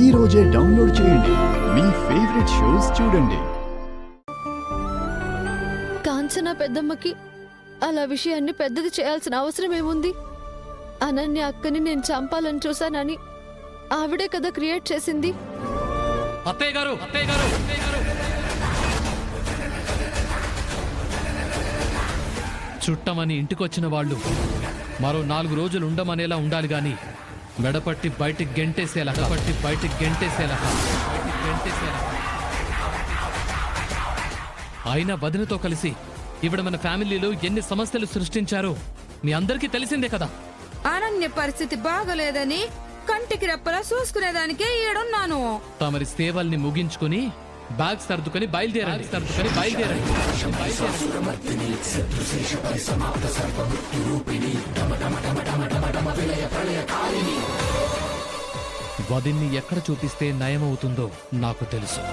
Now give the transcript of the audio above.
ఈ రోజే డౌన్లోడ్ చేయండి. మీ ఫేవరెట్ షోస్ చూడండి. కాంచన పెద్దమ్మకి అలా విషయాన్ని పెద్దది చేయాల్సిన అవసరం ఏముంది? అనన్య అక్కని నేను చంపాలని చూశానని ఆవిడే కదా క్రియేట్ చేసింది. అత్తయ్య గారు, అత్తయ్య గారు, అత్తయ్య గారు. చుట్టమని ఇంటికొచ్చిన వాళ్ళు మరో 4 రోజులు ఉండమనేలా ఉండాలి గాని మెడపట్టి బయటికి గెంటేసేలా అయినా వదినతో కలిసి ఇవిడ మన ఫ్యామిలీలో ఎన్ని సమస్యలు సృష్టించారో మీ అందరికీ తెలిసిందే కదా. అనన్య పరిస్థితి బాగలేదని కంటికి రెప్పలా చూసుకునేదానికే ఈడున్నాను. తమరి సేవల్ని ముగించుకుని బ్యాగ్ సర్దుకొని బయలుదేరండి. వదిన్ని ఎక్కడ చూపిస్తే నయమవుతుందో నాకు తెలుసు.